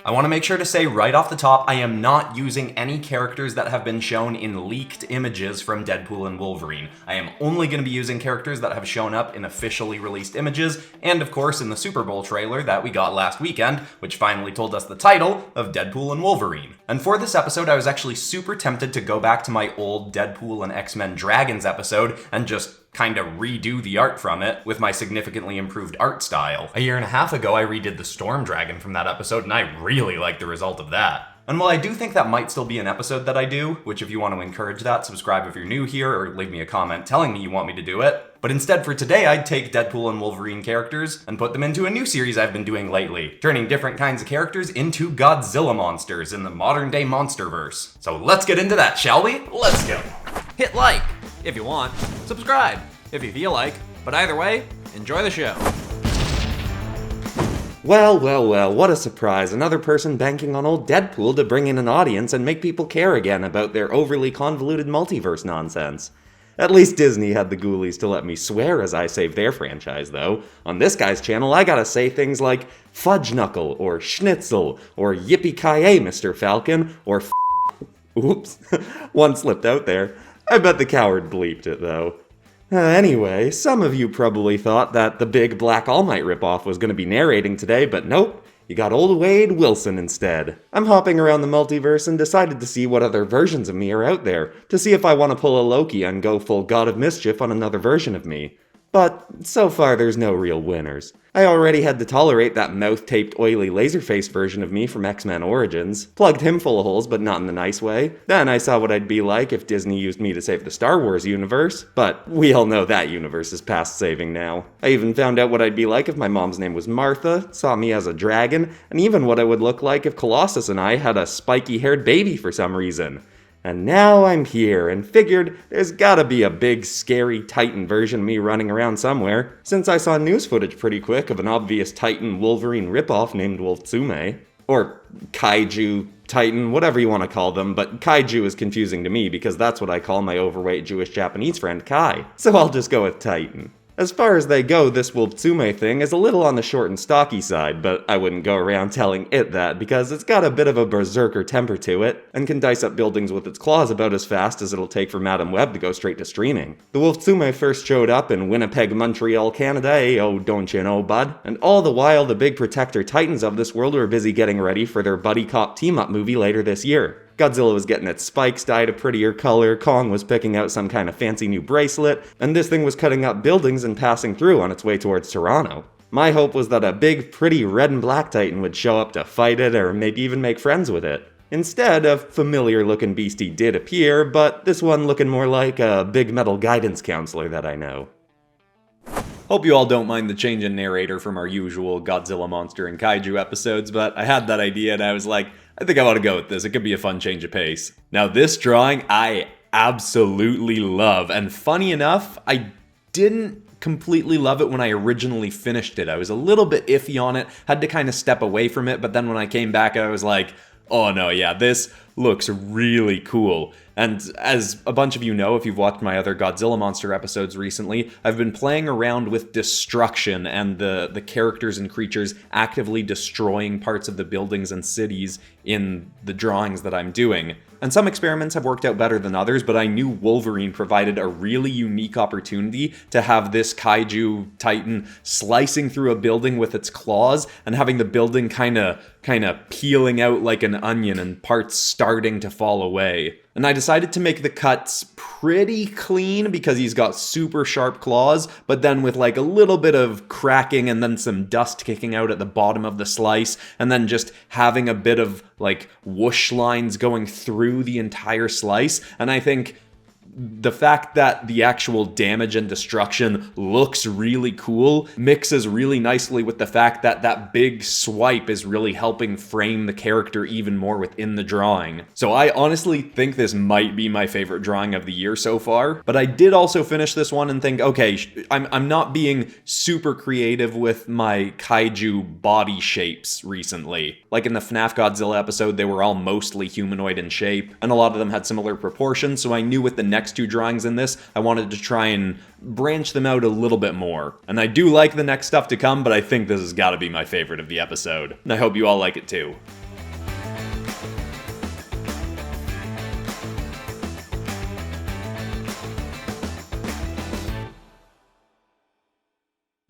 I want to make sure to say right off the top, I am not using any characters that have been shown in leaked images from Deadpool and Wolverine. I am only going to be using characters that have shown up in officially released images, and of course in the Super Bowl trailer that we got last weekend, which finally told us the title of Deadpool and Wolverine. And for this episode, I was actually super tempted to go back to my old Deadpool and X-Men Dragons episode and just kind of redo the art from it with my significantly improved art style. A year and a half ago, I redid the Storm Dragon from that episode, and I really liked the result of that. And while I do think that might still be an episode that I do, which if you want to encourage that, subscribe if you're new here, or leave me a comment telling me you want me to do it. But instead for today, I'd take Deadpool and Wolverine characters and put them into a new series I've been doing lately, turning different kinds of characters into Godzilla monsters in the modern day monsterverse. So let's get into that, shall we? Let's go! Hit like if you want, subscribe if you feel like, but either way, enjoy the show. Well, what a surprise. Another person banking on old Deadpool to bring in an audience and make people care again about their overly convoluted multiverse nonsense. At least Disney had the ghoulies to let me swear as I saved their franchise, though. On this guy's channel, I gotta say things like fudge knuckle, or schnitzel, or yippee-ki-yay, Mr. Falcon, or Oops, one slipped out there. I bet the coward bleeped it, though. Anyway, some of you probably thought that the big Black All Might ripoff was going to be narrating today, but nope, you got old Wade Wilson instead. I'm hopping around the multiverse and decided to see what other versions of me are out there, to see if I want to pull a Loki and go full God of Mischief on another version of me. But so far there's no real winners. I already had to tolerate that mouth-taped oily Laserface version of me from X-Men Origins. Plugged him full of holes, but not in the nice way. Then I saw what I'd be like if Disney used me to save the Star Wars universe. But we all know that universe is past saving now. I even found out what I'd be like if my mom's name was Martha, saw me as a dragon, and even what I would look like if Colossus and I had a spiky-haired baby for some reason. And now I'm here, and figured there's gotta be a big, scary Titan version of me running around somewhere, since I saw news footage pretty quick of an obvious Titan Wolverine ripoff named Wolftsume. Or kaiju, Titan, whatever you want to call them, but kaiju is confusing to me because that's what I call my overweight Jewish-Japanese friend Kai, so I'll just go with Titan. As far as they go, this Wolftsume thing is a little on the short and stocky side, but I wouldn't go around telling it that because it's got a bit of a berserker temper to it, and can dice up buildings with its claws about as fast as it'll take for Madam Web to go straight to streaming. The Wolftsume first showed up in Winnipeg, Montreal, Canada, oh don't you know, bud? And all the while the big protector titans of this world were busy getting ready for their buddy cop team-up movie later this year. Godzilla was getting its spikes dyed a prettier color, Kong was picking out some kind of fancy new bracelet, and this thing was cutting up buildings and passing through on its way towards Toronto. My hope was that a big, pretty red and black Titan would show up to fight it or maybe even make friends with it. Instead, a familiar-looking beastie did appear, but this one looking more like a big metal guidance counselor that I know. Hope you all don't mind the change in narrator from our usual Godzilla monster and kaiju episodes, but I had that idea and I was like, I think I want to go with this. It could be a fun change of pace. Now this drawing I absolutely love, and funny enough, I didn't completely love it when I originally finished it. I was a little bit iffy on it, had to kind of step away from it, but then when I came back I was like, oh no, yeah, this looks really cool. And as a bunch of you know, if you've watched my other Godzilla monster episodes recently, I've been playing around with destruction and the characters and creatures actively destroying parts of the buildings and cities in the drawings that I'm doing. And some experiments have worked out better than others, but I knew Wolverine provided a really unique opportunity to have this kaiju titan slicing through a building with its claws and having the building kind of peeling out like an onion and parts starting to fall away. And I decided to make the cuts pretty clean because he's got super sharp claws, but then with like a little bit of cracking and then some dust kicking out at the bottom of the slice, and then just having a bit of like whoosh lines going through the entire slice. And I think the fact that the actual damage and destruction looks really cool mixes really nicely with the fact that that big swipe is really helping frame the character even more within the drawing. So I honestly think this might be my favorite drawing of the year so far, but I did also finish this one and think, okay, I'm not being super creative with my kaiju body shapes recently. Like in the FNAF Godzilla episode, they were all mostly humanoid in shape, and a lot of them had similar proportions, so I knew with the next two drawings in this, I wanted to try and branch them out a little bit more. And I do like the next stuff to come, but I think this has got to be my favorite of the episode. And I hope you all like it too.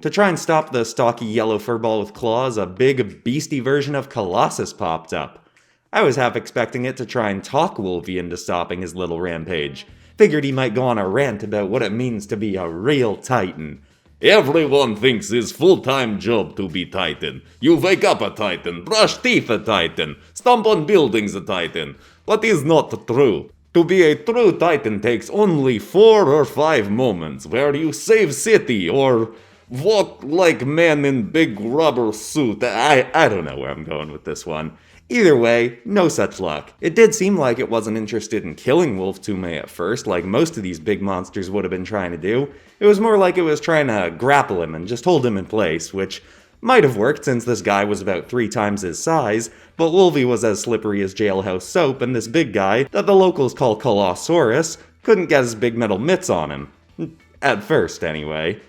To try and stop the stocky yellow furball with claws, a big, beastie version of Colossus popped up. I was half expecting it to try and talk Wolvie into stopping his little rampage. Figured he might go on a rant about what it means to be a real Titan. Everyone thinks it's full-time job to be Titan. You wake up a Titan, brush teeth a Titan, stomp on buildings a Titan. But it's not true. To be a true Titan takes only 4 or 5 moments where you save city or walk like man in big rubber suit. I don't know where I'm going with this one. Either way, no such luck. It did seem like it wasn't interested in killing Wolftume at first, like most of these big monsters would have been trying to do. It was more like it was trying to grapple him and just hold him in place, which might have worked since this guy was about 3 times his size, but Wolvie was as slippery as jailhouse soap, and this big guy, that the locals call Colossaurus, couldn't get his big metal mitts on him. At first, anyway.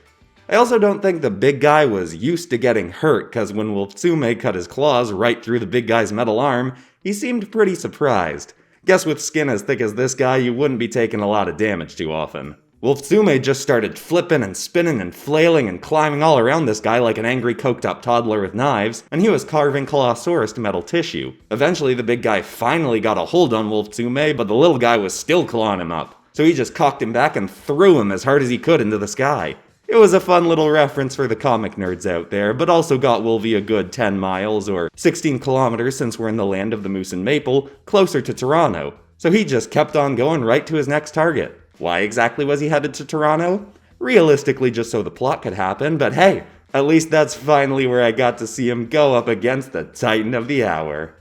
I also don't think the big guy was used to getting hurt, cause when Wolftume cut his claws right through the big guy's metal arm, he seemed pretty surprised. Guess with skin as thick as this guy, you wouldn't be taking a lot of damage too often. Wolftume just started flipping and spinning and flailing and climbing all around this guy like an angry coked up toddler with knives, and he was carving Colossaurus to metal tissue. Eventually the big guy finally got a hold on Wolftume, but the little guy was still clawing him up. So he just cocked him back and threw him as hard as he could into the sky. It was a fun little reference for the comic nerds out there, but also got Wolvie a good 10 miles, or 16 kilometers since we're in the land of the moose and maple, closer to Toronto. So he just kept on going right to his next target. Why exactly was he headed to Toronto? Realistically, just so the plot could happen, but hey, at least that's finally where I got to see him go up against the Titan of the Hour.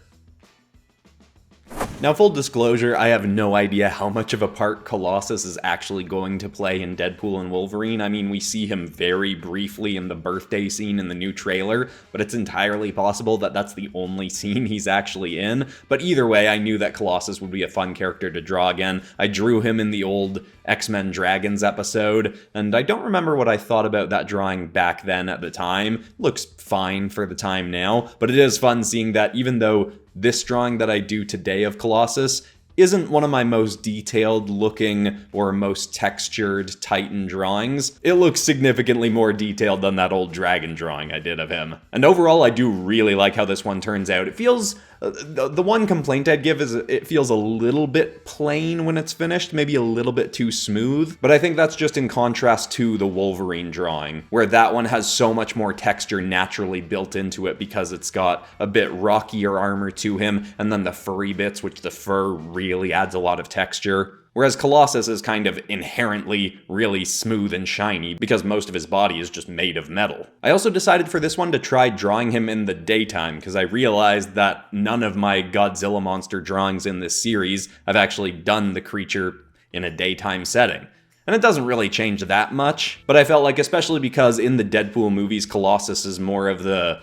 Now, full disclosure, I have no idea how much of a part Colossus is actually going to play in Deadpool and Wolverine. I mean, we see him very briefly in the birthday scene in the new trailer, but it's entirely possible that that's the only scene he's actually in. But either way, I knew that Colossus would be a fun character to draw again. I drew him in the old X-Men Dragons episode, and I don't remember what I thought about that drawing back then at the time. Looks fine for the time now, but it is fun seeing that even though this drawing that I do today of Colossus isn't one of my most detailed looking or most textured Titan drawings, it looks significantly more detailed than that old dragon drawing I did of him. And overall, I do really like how this one turns out. It feels... the one complaint I'd give is it feels a little bit plain when it's finished, maybe a little bit too smooth, but I think that's just in contrast to the Wolverine drawing, where that one has so much more texture naturally built into it because it's got a bit rockier armor to him, and then the furry bits, which the fur really adds a lot of texture. Whereas Colossus is kind of inherently really smooth and shiny because most of his body is just made of metal. I also decided for this one to try drawing him in the daytime because I realized that none of my Godzilla monster drawings in this series have actually done the creature in a daytime setting. And it doesn't really change that much, but I felt like, especially because in the Deadpool movies, Colossus is more of the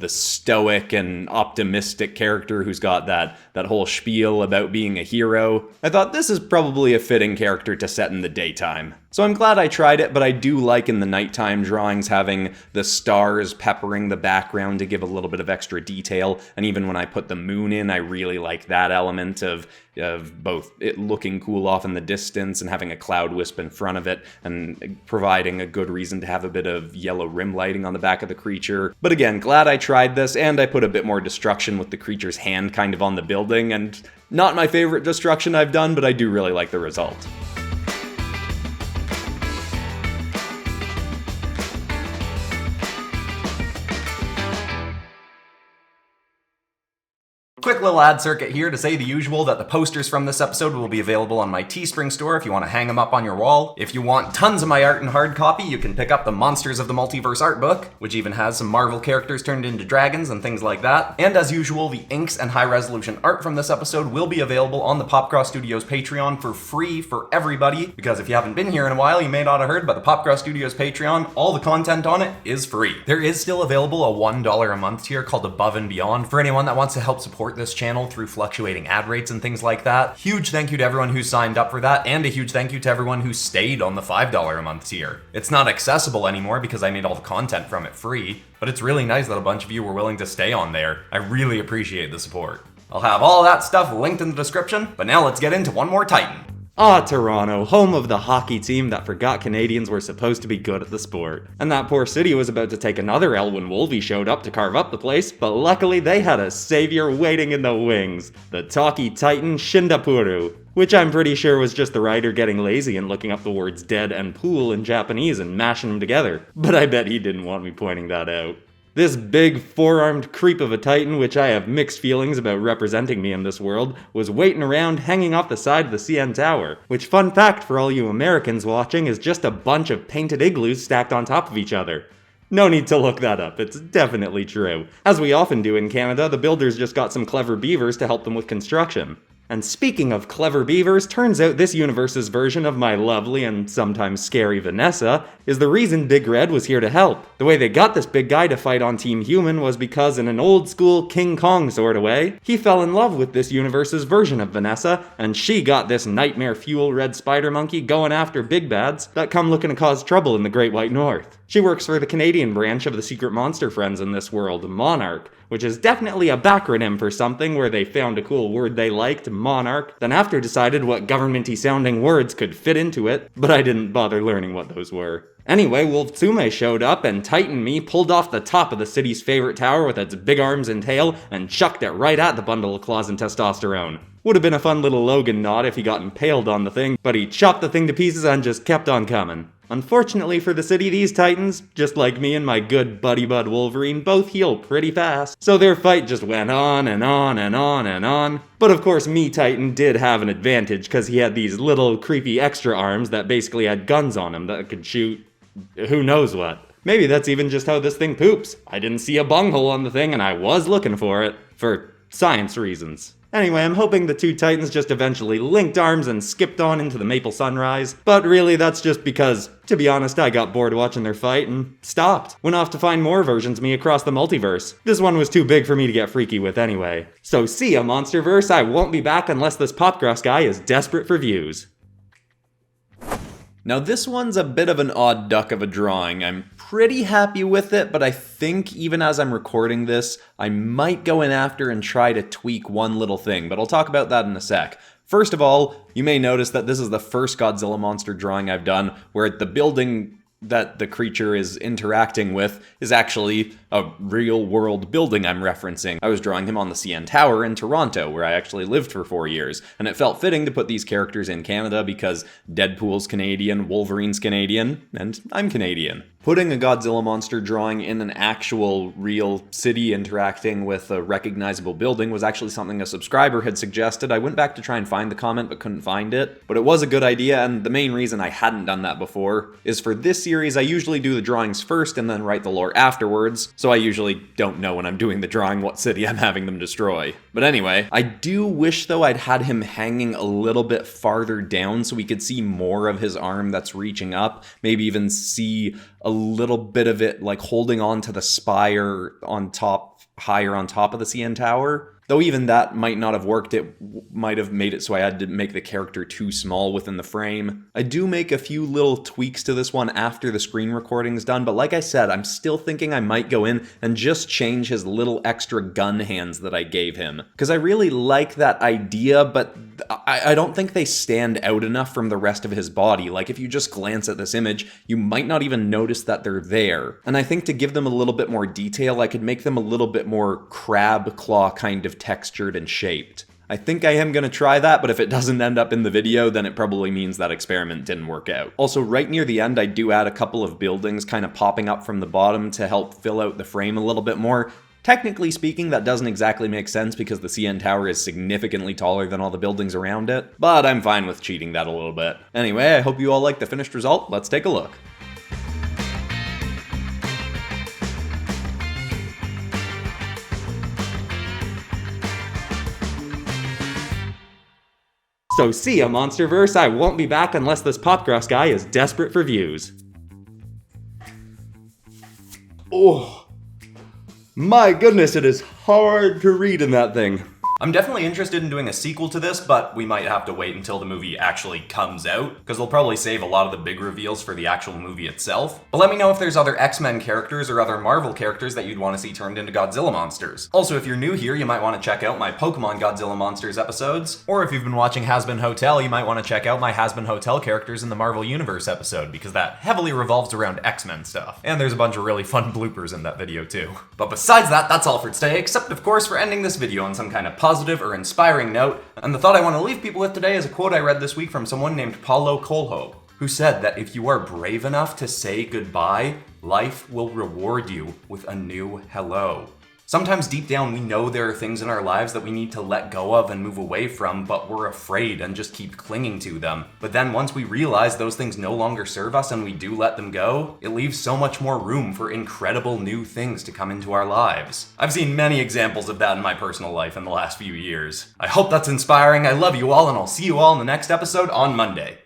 stoic and optimistic character who's got that whole spiel about being a hero, I thought this is probably a fitting character to set in the daytime. So I'm glad I tried it, but I do like in the nighttime drawings having the stars peppering the background to give a little bit of extra detail, and even when I put the moon in, I really like that element of both it looking cool off in the distance and having a cloud wisp in front of it, and providing a good reason to have a bit of yellow rim lighting on the back of the creature. But again, glad I tried this, and I put a bit more destruction with the creature's hand kind of on the building, and not my favorite destruction I've done, but I do really like the result. Quick little ad circuit here to say the usual, that the posters from this episode will be available on my Teespring store if you want to hang them up on your wall. If you want tons of my art in hard copy, you can pick up the Monsters of the Multiverse art book, which even has some Marvel characters turned into dragons and things like that. And as usual, the inks and high resolution art from this episode will be available on the PopCross Studios Patreon for free for everybody, because if you haven't been here in a while, you may not have heard, but the PopCross Studios Patreon, all the content on it is free. There is still available a $1 a month tier called Above and Beyond for anyone that wants to help support this channel through fluctuating ad rates and things like that. Huge thank you to everyone who signed up for that, and a huge thank you to everyone who stayed on the $5 a month tier. It's not accessible anymore because I made all the content from it free, but it's really nice that a bunch of you were willing to stay on there. I really appreciate the support. I'll have all that stuff linked in the description, but now let's get into one more Titan. Ah, Toronto, home of the hockey team that forgot Canadians were supposed to be good at the sport. And that poor city was about to take another L when Wolvie showed up to carve up the place, but luckily they had a savior waiting in the wings, the talkie titan Shindapuru, which I'm pretty sure was just the writer getting lazy and looking up the words dead and pool in Japanese and mashing them together. But I bet he didn't want me pointing that out. This big, four-armed creep of a titan, which I have mixed feelings about representing me in this world, was waiting around hanging off the side of the CN Tower, which, fun fact for all you Americans watching, is just a bunch of painted igloos stacked on top of each other. No need to look that up, it's definitely true. As we often do in Canada, the builders just got some clever beavers to help them with construction. And speaking of clever beavers, turns out this universe's version of my lovely and sometimes scary Vanessa is the reason Big Red was here to help. The way they got this big guy to fight on Team Human was because in an old school King Kong sort of way, he fell in love with this universe's version of Vanessa, and she got this nightmare fuel red spider monkey going after big bads that come looking to cause trouble in the Great White North. She works for the Canadian branch of the secret monster friends in this world, Monarch, which is definitely a backronym for something where they found a cool word they liked, Monarch, then after decided what governmenty sounding words could fit into it, but I didn't bother learning what those were. Anyway, Wolftsume showed up and Titan me pulled off the top of the city's favorite tower with its big arms and tail and chucked it right at the bundle of claws and testosterone. Would have been a fun little Logan nod if he got impaled on the thing, but he chopped the thing to pieces and just kept on coming. Unfortunately for the city, these titans, just like me and my good buddy bud Wolverine, both heal pretty fast. So their fight just went on and on and on and on. But of course me Titan did have an advantage because he had these little creepy extra arms that basically had guns on him that could shoot who knows what. Maybe that's even just how this thing poops. I didn't see a bunghole on the thing and I was looking for it. For science reasons. Anyway, I'm hoping the two titans just eventually linked arms and skipped on into the maple sunrise. But really, that's just because, to be honest, I got bored watching their fight and stopped. Went off to find more versions of me across the multiverse. This one was too big for me to get freaky with anyway. So see ya, Monsterverse. I won't be back unless this PopCross guy is desperate for views. Now this one's a bit of an odd duck of a drawing. I'm pretty happy with it, but I think even as I'm recording this, I might go in after and try to tweak one little thing, but I'll talk about that in a sec. First of all, you may notice that this is the first Godzilla monster drawing I've done where the building that the creature is interacting with is actually a real world building I'm referencing. I was drawing him on the CN Tower in Toronto, where I actually lived for 4 years, and it felt fitting to put these characters in Canada because Deadpool's Canadian, Wolverine's Canadian, and I'm Canadian. Putting a Godzilla monster drawing in an actual real city interacting with a recognizable building was actually something a subscriber had suggested. I went back to try and find the comment but couldn't find it. But it was a good idea, and the main reason I hadn't done that before is for this series I usually do the drawings first and then write the lore afterwards, so I usually don't know when I'm doing the drawing what city I'm having them destroy. But anyway, I do wish though I'd had him hanging a little bit farther down so we could see more of his arm that's reaching up, maybe even see a little bit of it like holding on to the spire on top, higher on top of the CN Tower. Though even that might not have worked, it might have made it so I had to make the character too small within the frame. I do make a few little tweaks to this one after the screen recording's done, but like I said, I'm still thinking I might go in and just change his little extra gun hands that I gave him. Because I really like that idea, but I don't think they stand out enough from the rest of his body. Like if you just glance at this image, you might not even notice that they're there. And I think to give them a little bit more detail, I could make them a little bit more crab claw kind of textured and shaped. I think I am going to try that, but if it doesn't end up in the video, then it probably means that experiment didn't work out. Also, right near the end, I do add a couple of buildings kind of popping up from the bottom to help fill out the frame a little bit more. Technically speaking, that doesn't exactly make sense because the CN Tower is significantly taller than all the buildings around it, but I'm fine with cheating that a little bit. Anyway, I hope you all like the finished result. Let's take a look. So see ya, Monsterverse. I won't be back unless this PopCross guy is desperate for views. Oh, my goodness, it is hard to read in that thing. I'm definitely interested in doing a sequel to this, but we might have to wait until the movie actually comes out, because they'll probably save a lot of the big reveals for the actual movie itself. But let me know if there's other X-Men characters or other Marvel characters that you'd want to see turned into Godzilla monsters. Also, if you're new here, you might want to check out my Pokemon Godzilla Monsters episodes, or if you've been watching Has-Been Hotel, you might want to check out my Has-Been Hotel characters in the Marvel Universe episode, because that heavily revolves around X-Men stuff. And there's a bunch of really fun bloopers in that video too. But besides that, that's all for today, except of course for ending this video on some kind of positive or inspiring note. And the thought I want to leave people with today is a quote I read this week from someone named Paulo Coelho, who said that if you are brave enough to say goodbye, life will reward you with a new hello. Sometimes deep down we know there are things in our lives that we need to let go of and move away from, but we're afraid and just keep clinging to them. But then once we realize those things no longer serve us and we do let them go, it leaves so much more room for incredible new things to come into our lives. I've seen many examples of that in my personal life in the last few years. I hope that's inspiring. I love you all, and I'll see you all in the next episode on Monday.